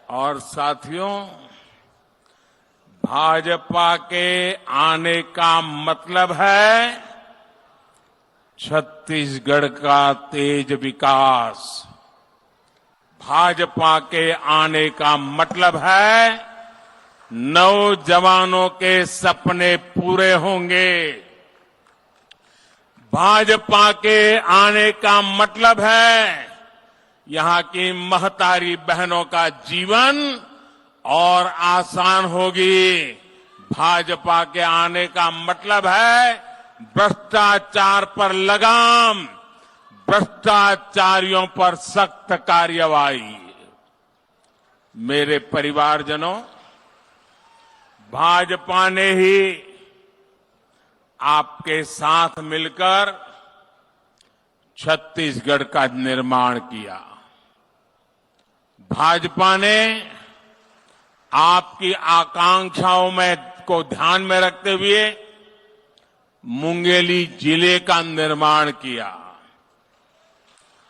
और साथियों, भाजपा के आने का मतलब है छत्तीसगढ़ का तेज विकास। भाजपा के आने का मतलब है नौजवानों के सपने पूरे होंगे। भाजपा के आने का मतलब है यहां की महतारी बहनों का जीवन और आसान होगी। भाजपा के आने का मतलब है भ्रष्टाचार पर लगाम, भ्रष्टाचारियों पर सख्त कार्रवाई। मेरे परिवारजनों, भाजपा ने ही आपके साथ मिलकर छत्तीसगढ़ का निर्माण किया। भाजपा ने आपकी आकांक्षाओं को ध्यान में रखते हुए मुंगेली जिले का निर्माण किया।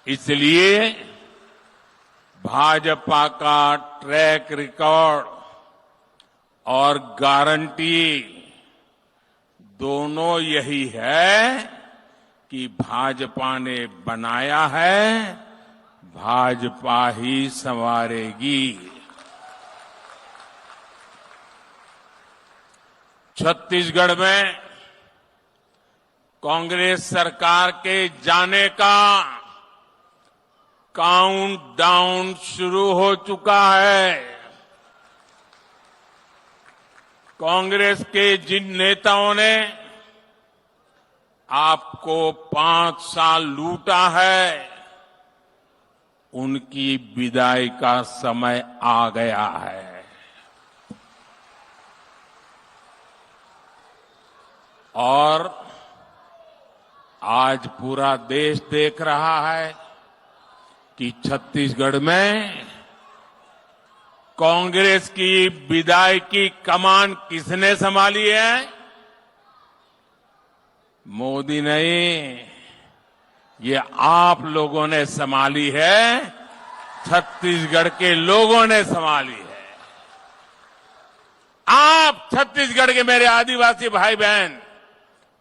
इसलिए भाजपा का ट्रैक रिकॉर्ड और गारंटी दोनों यही है कि भाजपा ने बनाया है, भाजपा ही संवारेगी। छत्तीसगढ़ में कांग्रेस सरकार के जाने का काउंटडाउन शुरू हो चुका है। कांग्रेस के जिन नेताओं ने आपको 5 साल लूटा है, उनकी विदाई का समय आ गया है। और आज पूरा देश देख रहा है कि छत्तीसगढ़ में कांग्रेस की विदाई की कमान किसने संभाली है? मोदी नहीं, ये आप लोगों ने संभाली है, छत्तीसगढ़ के लोगों ने संभाली है। आप छत्तीसगढ़ के मेरे आदिवासी भाई बहन,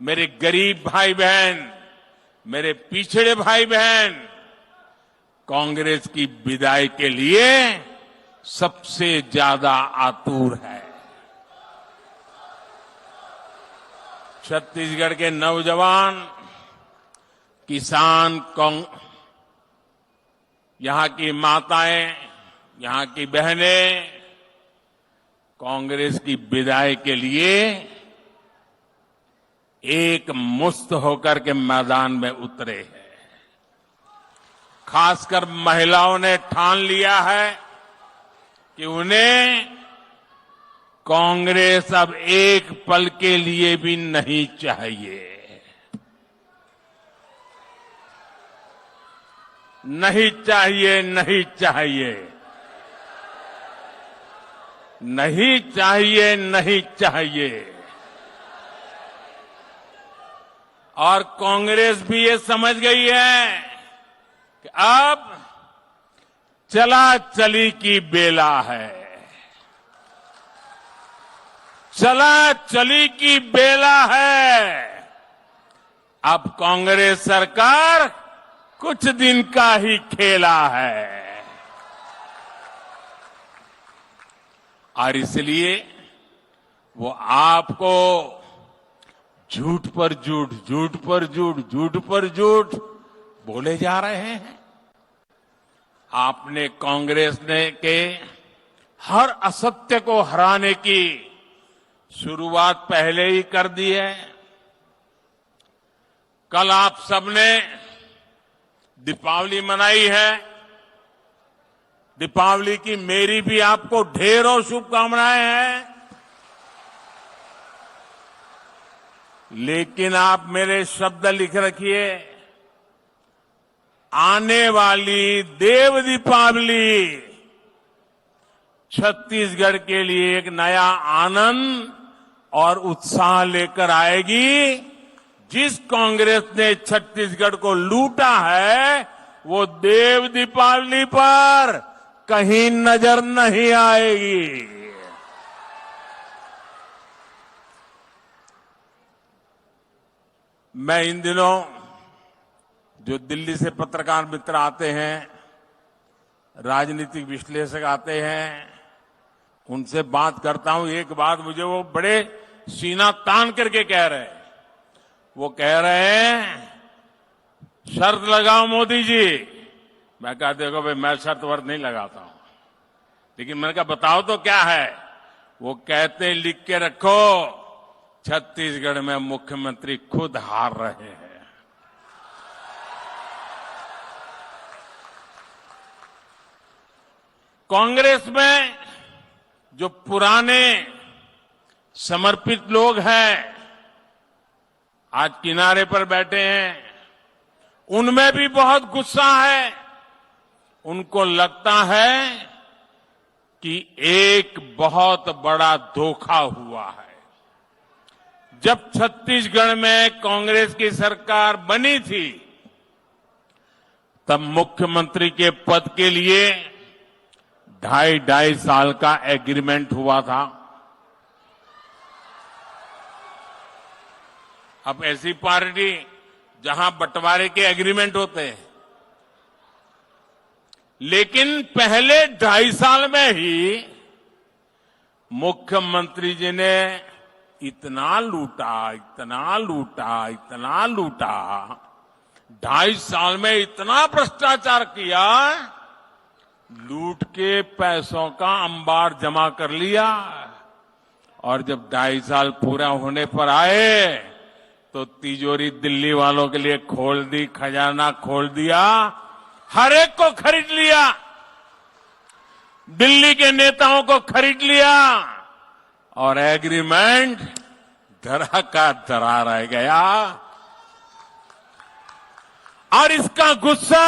मेरे गरीब भाई बहन, मेरे पिछड़े भाई बहन, कांग्रेस की विदाई के लिए सबसे ज्यादा आतुर है। छत्तीसगढ़ के नौजवान, किसान, यहां की माताएं, यहां की बहनें कांग्रेस की विदाई के लिए एक मुस्त होकर के मैदान में उतरे हैं। खासकर महिलाओं ने ठान लिया है कि उन्हें कांग्रेस अब एक पल के लिए भी नहीं चाहिए। नहीं चाहिए, नहीं चाहिए, नहीं चाहिए, नहीं चाहिए। और कांग्रेस भी ये समझ गई है कि अब चला चली की बेला है। चला चली की बेला है। अब कांग्रेस सरकार कुछ दिन का ही खेला है। और इसलिए वो आपको झूठ पर झूठ, झूठ पर झूठ, झूठ पर झूठ बोले जा रहे हैं। आपने कांग्रेस के हर असत्य को हराने की शुरुआत पहले ही कर दी है। कल आप सबने दीपावली मनाई है। दीपावली की मेरी भी आपको ढेरों शुभकामनाएं हैं। लेकिन आप मेरे शब्द लिख रखिए, आने वाली देव दीपावली छत्तीसगढ़ के लिए एक नया आनंद और उत्साह लेकर आएगी। जिस कांग्रेस ने छत्तीसगढ़ को लूटा है, वो देव दीपावली पर कहीं नजर नहीं आएगी। मैं इन दिनों जो दिल्ली से पत्रकार मित्र आते हैं, राजनीतिक विश्लेषक आते हैं, उनसे बात करता हूं। एक बात मुझे वो बड़े सीना तान करके कह रहे हैं। वो कह रहे हैं शर्त लगाओ मोदी जी। मैं कहा देखो भाई, मैं शर्त वर्त नहीं लगाता हूं, लेकिन मैंने कहा बताओ तो क्या है। वो कहते लिख के रखो, छत्तीसगढ़ में मुख्यमंत्री खुद हार रहे हैं। कांग्रेस में जो पुराने समर्पित लोग हैं, आज किनारे पर बैठे हैं, उनमें भी बहुत गुस्सा है। उनको लगता है कि एक बहुत बड़ा धोखा हुआ है। जब छत्तीसगढ़ में कांग्रेस की सरकार बनी थी, तब मुख्यमंत्री के पद के लिए 2.5 साल का एग्रीमेंट हुआ था। अब ऐसी पार्टी जहां बंटवारे के एग्रीमेंट होते हैं, लेकिन पहले 2.5 साल में ही मुख्यमंत्री जी ने इतना लूटा, इतना लूटा, इतना लूटा, 2.5 साल में इतना भ्रष्टाचार किया, लूट के पैसों का अंबार जमा कर लिया। और जब 2.5 साल पूरा होने पर आए तो तिजोरी दिल्ली वालों के लिए खोल दी, खजाना खोल दिया, हर एक को खरीद लिया, दिल्ली के नेताओं को खरीद लिया और एग्रीमेंट धरा का धरा रह गया। और इसका गुस्सा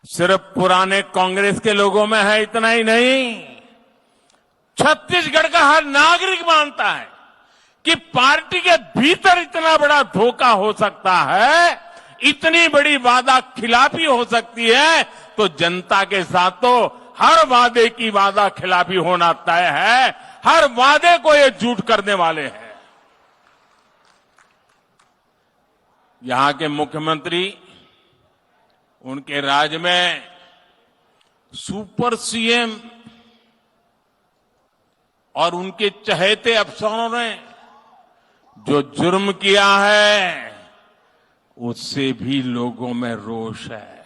सिर्फ पुराने कांग्रेस के लोगों में है, इतना ही नहीं, छत्तीसगढ़ का हर नागरिक मानता है कि पार्टी के भीतर इतना बड़ा धोखा हो सकता है, इतनी बड़ी वादा खिलाफी हो सकती है, तो जनता के साथ तो हर वादे की वादा खिलाफी होना तय है। हर वादे को ये झूठ करने वाले हैं। यहां के मुख्यमंत्री, उनके राज में सुपर सीएम और उनके चहेते अफसरों ने जो जुर्म किया है, उससे भी लोगों में रोष है।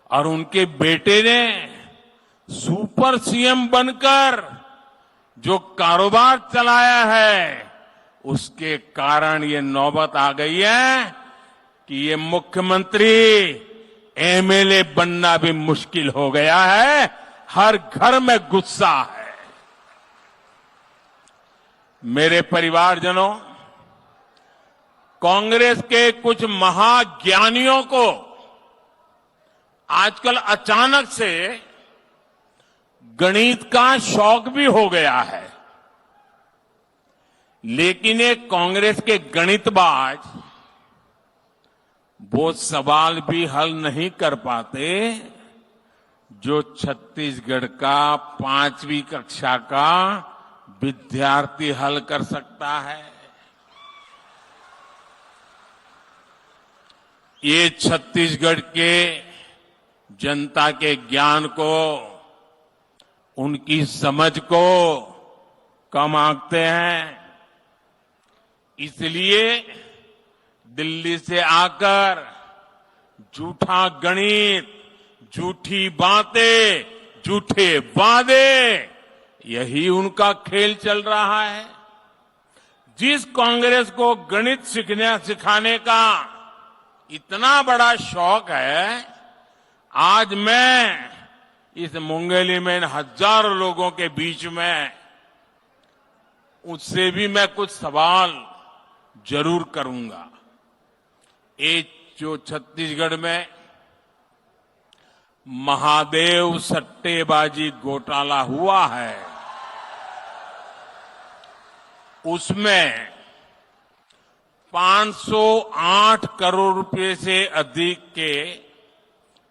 और उनके बेटे ने सुपर सीएम बनकर जो कारोबार चलाया है, उसके कारण ये नौबत आ गई है कि ये मुख्यमंत्री एमएलए बनना भी मुश्किल हो गया है। हर घर में गुस्सा है। मेरे परिवारजनों, कांग्रेस के कुछ महाज्ञानियों को आजकल अचानक से गणित का शौक भी हो गया है। लेकिन ये कांग्रेस के गणितबाज वो सवाल भी हल नहीं कर पाते जो छत्तीसगढ़ का 5वीं कक्षा का विद्यार्थी हल कर सकता है। ये छत्तीसगढ़ के जनता के ज्ञान को, उनकी समझ को कम आंकते हैं। इसलिए दिल्ली से आकर झूठा गणित, झूठी बातें, झूठे वादे, यही उनका खेल चल रहा है। जिस कांग्रेस को गणित सिखाने का इतना बड़ा शौक है, आज मैं इस मुंगेली में हजारों लोगों के बीच में उससे भी मैं कुछ सवाल जरूर करूंगा। एक जो छत्तीसगढ़ में महादेव सट्टेबाजी घोटाला हुआ है, उसमें 508 करोड़ रुपए से अधिक के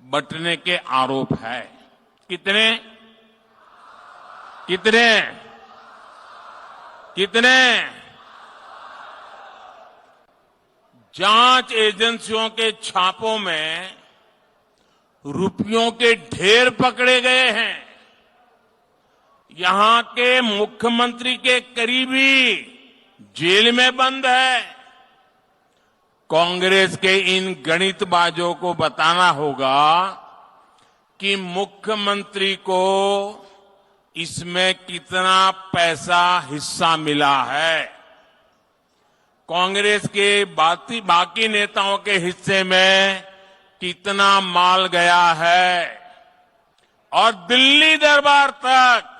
बंटने के आरोप है। कितने कितने कितने जांच एजेंसियों के छापों में रुपयों के ढेर पकड़े गए हैं। यहां के मुख्यमंत्री के करीबी जेल में बंद है। कांग्रेस के इन गणितबाजों को बताना होगा कि मुख्यमंत्री को इसमें कितना पैसा हिस्सा मिला है, कांग्रेस के बाकी नेताओं के हिस्से में कितना माल गया है और दिल्ली दरबार तक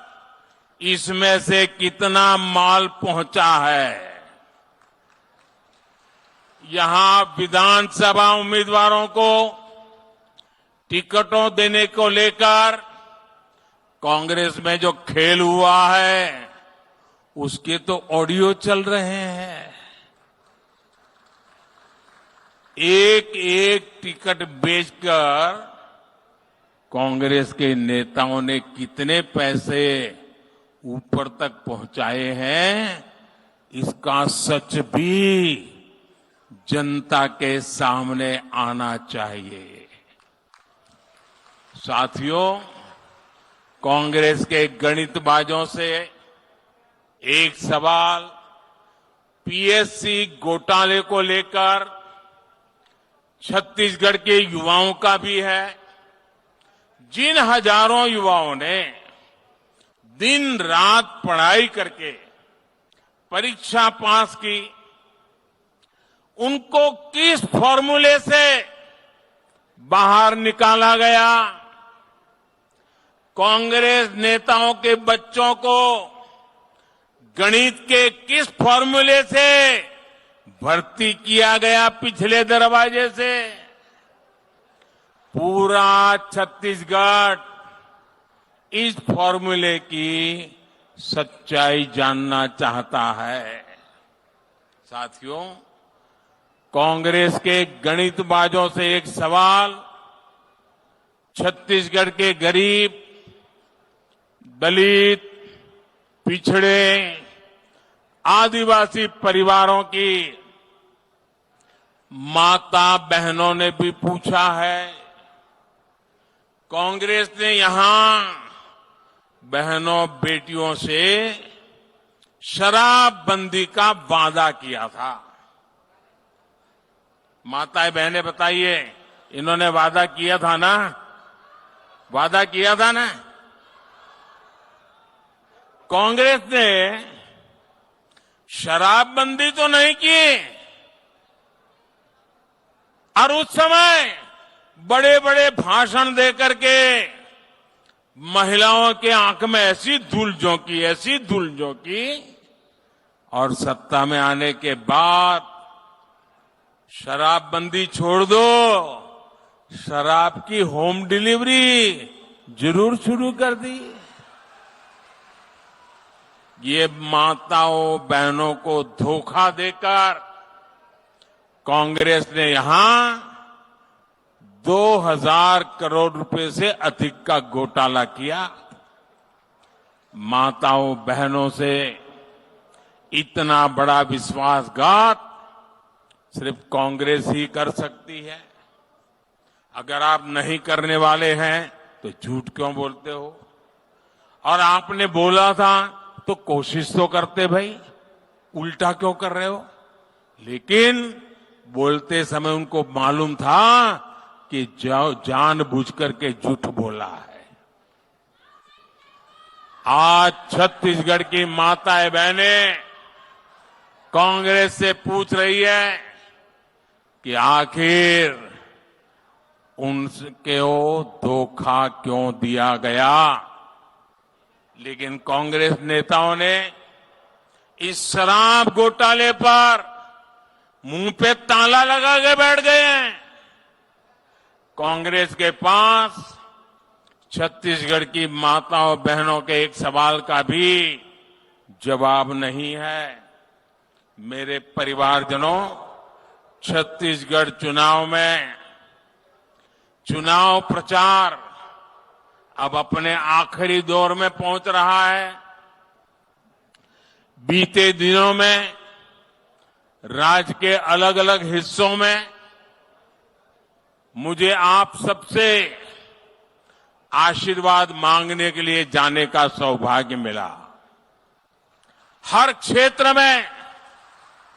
इसमें से कितना माल पहुंचा है। यहां विधानसभा उम्मीदवारों को टिकटों देने को लेकर कांग्रेस में जो खेल हुआ है उसके तो ऑडियो चल रहे हैं। एक एक टिकट बेचकर कांग्रेस के नेताओं ने कितने पैसे ऊपर तक पहुंचाए हैं, इसका सच भी जनता के सामने आना चाहिए। साथियों, कांग्रेस के गणितबाजों से एक सवाल पीएससी घोटाले को लेकर छत्तीसगढ़ के युवाओं का भी है। जिन हजारों युवाओं ने दिन रात पढ़ाई करके परीक्षा पास की, उनको किस फॉर्मूले से बाहर निकाला गया? कांग्रेस नेताओं के बच्चों को गणित के किस फॉर्मूले से भर्ती किया गया पिछले दरवाजे से? पूरा छत्तीसगढ़ इस फॉर्मूले की सच्चाई जानना चाहता है। साथियों, कांग्रेस के गणितबाजों से एक सवाल छत्तीसगढ़ के गरीब, दलित, पिछड़े, आदिवासी परिवारों की माता बहनों ने भी पूछा है। कांग्रेस ने यहां बहनों बेटियों से शराबबंदी का वादा किया था। माताएं बहनें बताइए, इन्होंने वादा किया था ना? वादा किया था ना? कांग्रेस ने शराबबंदी तो नहीं की और उस समय बड़े बड़े भाषण देकर के महिलाओं के आंख में ऐसी धूल झोंकी और सत्ता में आने के बाद शराबबंदी छोड़ दो, शराब की होम डिलीवरी जरूर शुरू कर दी। ये माताओं बहनों को धोखा देकर कांग्रेस ने यहां 2000 करोड़ रुपए से अधिक का घोटाला किया। माताओं बहनों से इतना बड़ा विश्वासघात सिर्फ कांग्रेस ही कर सकती है। अगर आप नहीं करने वाले हैं तो झूठ क्यों बोलते हो? और आपने बोला था तो कोशिश तो करते भाई, उल्टा क्यों कर रहे हो? लेकिन बोलते समय उनको मालूम था कि जानबूझ करके झूठ बोला है। आज छत्तीसगढ़ की माताएं बहनें कांग्रेस से पूछ रही है कि आखिर उनको धोखा क्यों दिया गया। लेकिन कांग्रेस नेताओं ने इस शराब घोटाले पर मुंह पे ताला लगा के बैठ गए हैं। कांग्रेस के पास छत्तीसगढ़ की माताओं बहनों के एक सवाल का भी जवाब नहीं है। मेरे परिवारजनों, छत्तीसगढ़ चुनाव में चुनाव प्रचार अब अपने आखिरी दौर में पहुंच रहा है। बीते दिनों में राज्य के अलग अलग हिस्सों में मुझे आप सबसे आशीर्वाद मांगने के लिए जाने का सौभाग्य मिला। हर क्षेत्र में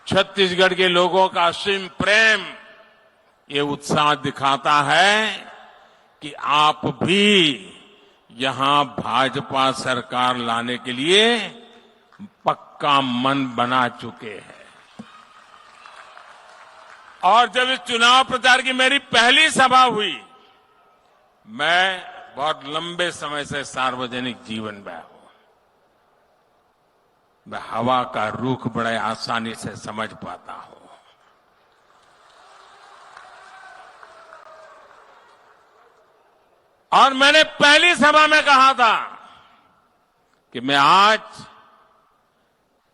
छत्तीसगढ़ के लोगों का असीम प्रेम ये उत्साह दिखाता है कि आप भी यहां भाजपा सरकार लाने के लिए पक्का मन बना चुके हैं। और जब इस चुनाव प्रचार की मेरी पहली सभा हुई, मैं बहुत लंबे समय से सार्वजनिक जीवन में हूं। मैं हवा का रुख बड़े आसानी से समझ पाता हूं। और मैंने पहली सभा में कहा था कि मैं आज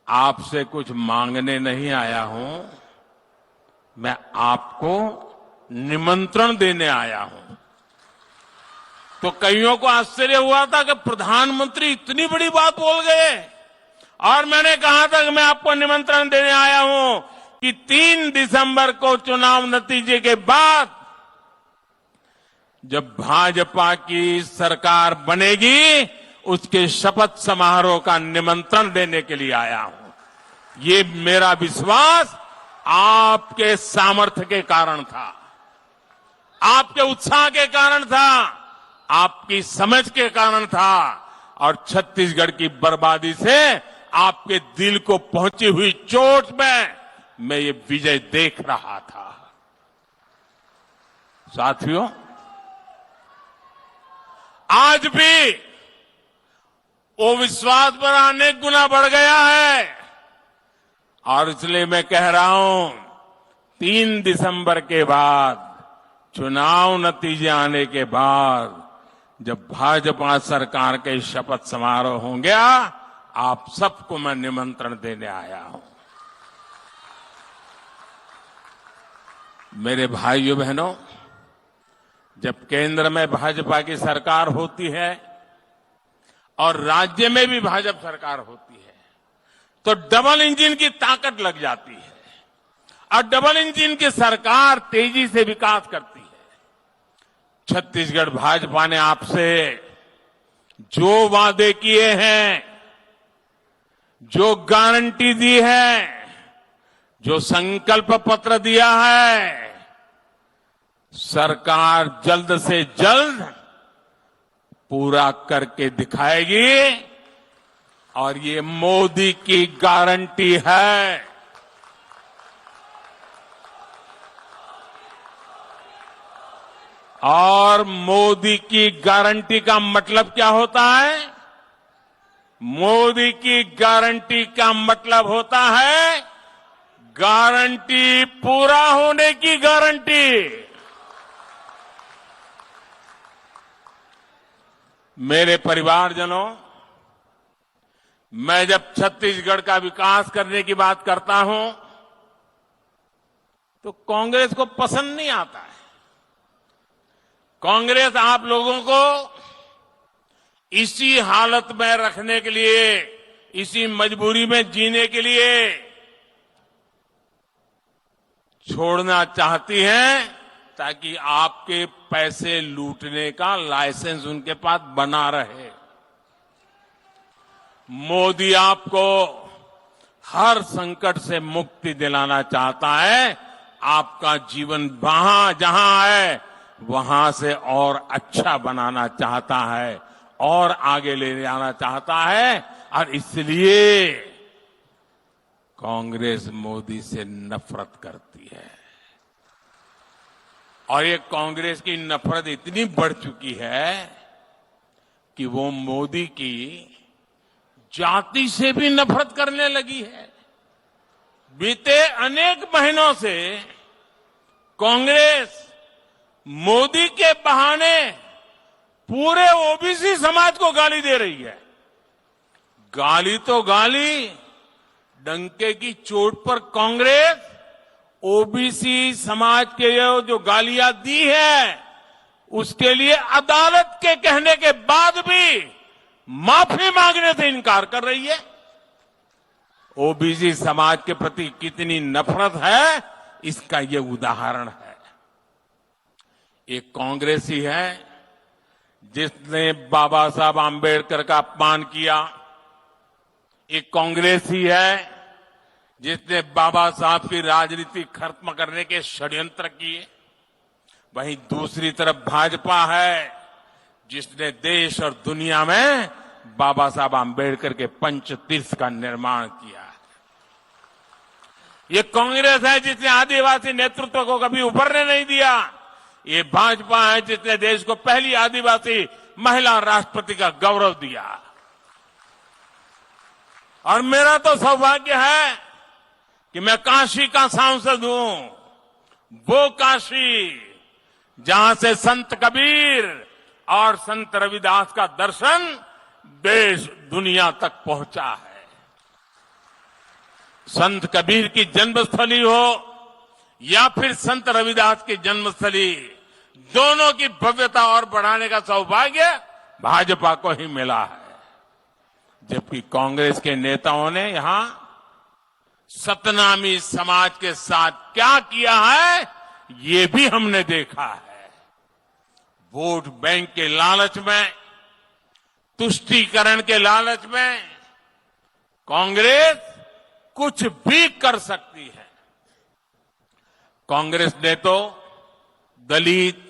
आपसे कुछ मांगने नहीं आया हूं, मैं आपको निमंत्रण देने आया हूं। तो कईयों को आश्चर्य हुआ था कि प्रधानमंत्री इतनी बड़ी बात बोल गए। और मैंने कहा था कि मैं आपको निमंत्रण देने आया हूं कि 3 दिसंबर को चुनाव नतीजे के बाद जब भाजपा की सरकार बनेगी, उसके शपथ समारोह का निमंत्रण देने के लिए आया हूं। ये मेरा विश्वास आपके सामर्थ्य के कारण था, आपके उत्साह के कारण था, आपकी समझ के कारण था और छत्तीसगढ़ की बर्बादी से आपके दिल को पहुंची हुई चोट में मैं ये विजय देख रहा था। साथियों, आज भी वो विश्वास पर अनेक गुना बढ़ गया है और इसलिए मैं कह रहा हूं 3 दिसंबर के बाद, चुनाव नतीजे आने के बाद जब भाजपा सरकार के शपथ समारोह होंगे, आप सबको मैं निमंत्रण देने आया हूं। मेरे भाइयों बहनों, जब केंद्र में भाजपा की सरकार होती है और राज्य में भी भाजपा सरकार होती है तो डबल इंजन की ताकत लग जाती है और डबल इंजन की सरकार तेजी से विकास करती है। छत्तीसगढ़ भाजपा ने आपसे जो वादे किए हैं, जो गारंटी दी है, जो संकल्प पत्र दिया है, सरकार जल्द से जल्द पूरा करके दिखाएगी और ये मोदी की गारंटी है। और मोदी की गारंटी का मतलब क्या होता है? मोदी की गारंटी का मतलब होता है गारंटी पूरा होने की गारंटी। मेरे परिवारजनों, मैं जब छत्तीसगढ़ का विकास करने की बात करता हूं तो कांग्रेस को पसंद नहीं आता है। कांग्रेस आप लोगों को इसी हालत में रखने के लिए, इसी मजबूरी में जीने के लिए छोड़ना चाहती है ताकि आपके पैसे लूटने का लाइसेंस उनके पास बना रहे। मोदी आपको हर संकट से मुक्ति दिलाना चाहता है। आपका जीवन वहां जहां है वहां से और अच्छा बनाना चाहता है और आगे ले जाना चाहता है और इसलिए कांग्रेस मोदी से नफरत करती है। और ये कांग्रेस की नफरत इतनी बढ़ चुकी है कि वो मोदी की जाति से भी नफरत करने लगी है। बीते अनेक महीनों से कांग्रेस मोदी के बहाने पूरे ओबीसी समाज को गाली दे रही है। गाली तो गाली, डंके की चोट पर कांग्रेस ओबीसी समाज के जो गालियां दी है उसके लिए अदालत के कहने के बाद भी माफी मांगने से इनकार कर रही है। ओबीसी समाज के प्रति कितनी नफरत है, इसका ये उदाहरण है। एक कांग्रेस ही है जिसने बाबा साहब आंबेडकर का अपमान किया। एक कांग्रेस ही है जिसने बाबा साहब की राजनीति खत्म करने के षड्यंत्र किए। वहीं दूसरी तरफ भाजपा है जिसने देश और दुनिया में बाबा साहब आंबेडकर के पंचतीर्थ का निर्माण किया है। ये कांग्रेस है जिसने आदिवासी नेतृत्व को कभी उभरने नहीं दिया। ये भाजपा है जिसने देश को पहली आदिवासी महिला राष्ट्रपति का गौरव दिया। और मेरा तो सौभाग्य है कि मैं काशी का सांसद हूं, वो काशी जहां से संत कबीर और संत रविदास का दर्शन देश दुनिया तक पहुंचा है। संत कबीर की जन्मस्थली हो या फिर संत रविदास की जन्मस्थली, दोनों की भव्यता और बढ़ाने का सौभाग्य भाजपा को ही मिला है। जबकि कांग्रेस के नेताओं ने यहां सतनामी समाज के साथ क्या किया है, ये भी हमने देखा है। वोट बैंक के लालच में, तुष्टीकरण के लालच में कांग्रेस कुछ भी कर सकती है। कांग्रेस ने तो दलित,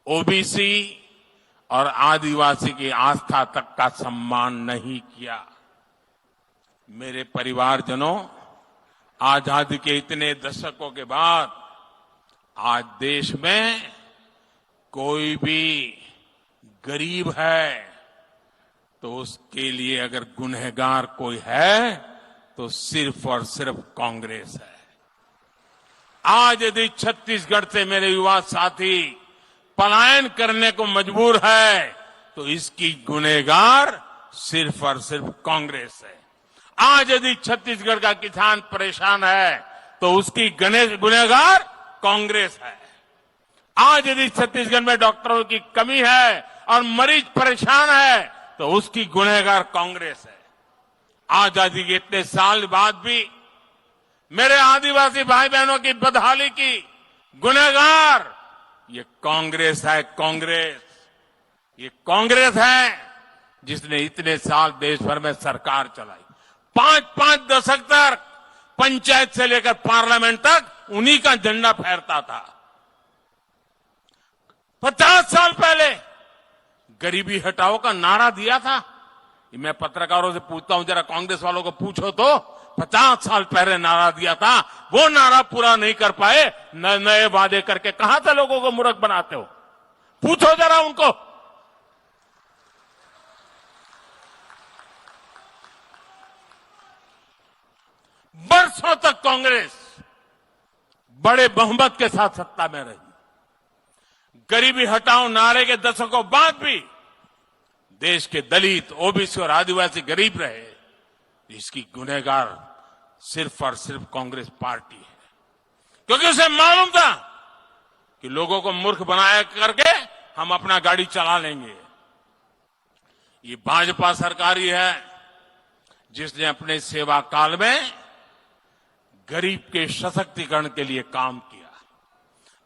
ओबीसी और आदिवासी की आस्था तक का सम्मान नहीं किया। मेरे परिवारजनों, आजादी के इतने दशकों के बाद आज देश में कोई भी गरीब है तो उसके लिए अगर गुनहगार कोई है तो सिर्फ और सिर्फ कांग्रेस है। आज यदि छत्तीसगढ़ से मेरे युवा साथी पलायन करने को मजबूर है तो इसकी गुनहगार सिर्फ और सिर्फ कांग्रेस है। आज यदि छत्तीसगढ़ का किसान परेशान है तो उसकी गुनहगार कांग्रेस है। आज यदि छत्तीसगढ़ में डॉक्टरों की कमी है और मरीज परेशान है तो उसकी गुनहगार कांग्रेस है। आजादी के इतने साल बाद भी मेरे आदिवासी भाई बहनों की बदहाली की गुनहगार ये कांग्रेस है। ये कांग्रेस है जिसने इतने साल देश भर में सरकार चलाई। 5-5 दशक तक पंचायत से लेकर पार्लियामेंट तक उन्हीं का झंडा फहरता था। 50 साल पहले गरीबी हटाओ का नारा दिया था। मैं पत्रकारों से पूछता हूं, जरा कांग्रेस वालों को पूछो तो 50 साल पहले नारा दिया था, वो नारा पूरा नहीं कर पाए, नए वादे करके कहां से लोगों को मूर्ख बनाते हो? पूछो जरा उनको। बरसों तक कांग्रेस बड़े बहुमत के साथ सत्ता में रही। गरीबी हटाओ नारे के दशकों बाद भी देश के दलित, ओबीसी और आदिवासी गरीब रहे। इसकी गुनहगार सिर्फ और सिर्फ कांग्रेस पार्टी है, क्योंकि उसे मालूम था कि लोगों को मूर्ख बनाया करके हम अपना गाड़ी चला लेंगे। ये भाजपा सरकार ही है जिसने अपने सेवा काल में गरीब के सशक्तिकरण के लिए काम किया।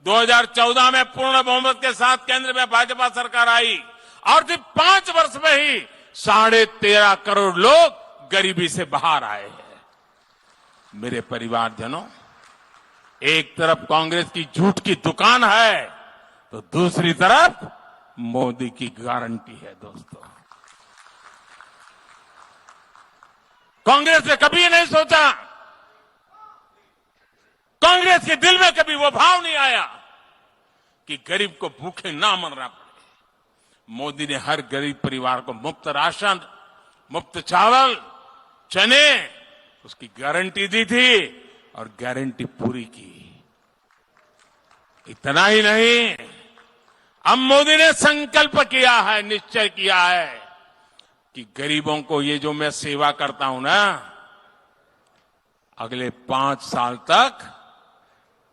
2014 में पूर्ण बहुमत के साथ केंद्र में भाजपा सरकार आई और सिर्फ 5 वर्ष में ही 13.5 करोड़ लोग गरीबी से बाहर आए हैं। मेरे परिवारजनों, एक तरफ कांग्रेस की झूठ की दुकान है तो दूसरी तरफ मोदी की गारंटी है। दोस्तों, कांग्रेस ने कभी नहीं सोचा, कांग्रेस के दिल में कभी वो भाव नहीं आया कि गरीब को भूखे ना मरना पड़े। मोदी ने हर गरीब परिवार को मुफ्त राशन, मुफ्त चावल, चने, उसकी गारंटी दी थी और गारंटी पूरी की। इतना ही नहीं, अब मोदी ने संकल्प किया है, निश्चय किया है कि गरीबों को ये जो मैं सेवा करता हूं ना, अगले 5 साल तक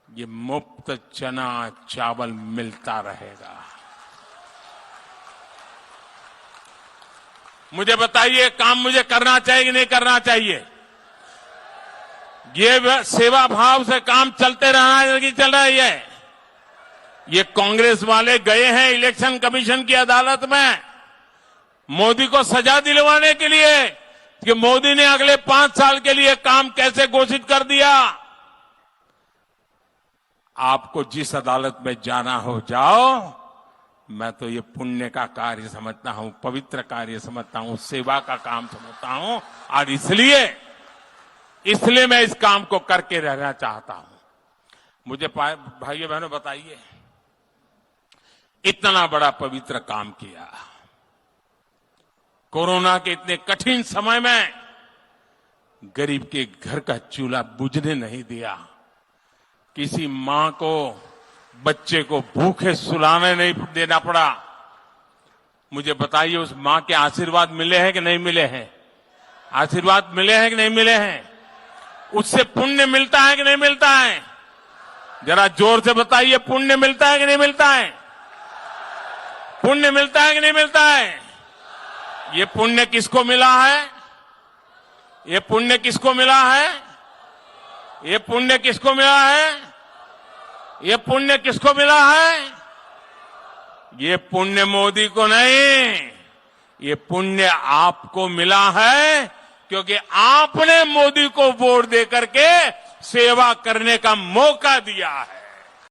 ये मुफ्त चना चावल मिलता रहेगा। मुझे बताइए, काम मुझे करना चाहिए कि नहीं करना चाहिए? ये सेवा भाव से काम चलते रहना है कि चल रहा है? ये कांग्रेस वाले गए हैं इलेक्शन कमीशन की अदालत में मोदी को सजा दिलवाने के लिए कि मोदी ने अगले 5 साल के लिए काम कैसे घोषित कर दिया। आपको जिस अदालत में जाना हो जाओ, मैं तो ये पुण्य का कार्य समझता हूं, पवित्र कार्य समझता हूं, सेवा का काम समझता हूं, और इसलिए मैं इस काम को करके रहना चाहता हूं। मुझे भाइयों बहनों बताइए, इतना बड़ा पवित्र काम किया, कोरोना के इतने कठिन समय में गरीब के घर का चूल्हा बुझने नहीं दिया, किसी मां को बच्चे को भूखे सुलाने नहीं देना पड़ा। मुझे बताइए, उस मां के आशीर्वाद मिले हैं कि नहीं मिले हैं? आशीर्वाद मिले हैं कि नहीं मिले हैं? उससे पुण्य मिलता है कि नहीं मिलता है? जरा जोर से बताइए, पुण्य मिलता है कि नहीं मिलता है? पुण्य मिलता है कि नहीं मिलता है? ये पुण्य किसको मिला है? ये पुण्य किसको मिला है? ये पुण्य किसको मिला है? ये पुण्य किसको मिला है? ये पुण्य मोदी को नहीं, ये पुण्य आपको मिला है, क्योंकि आपने मोदी को वोट देकर के सेवा करने का मौका दिया है।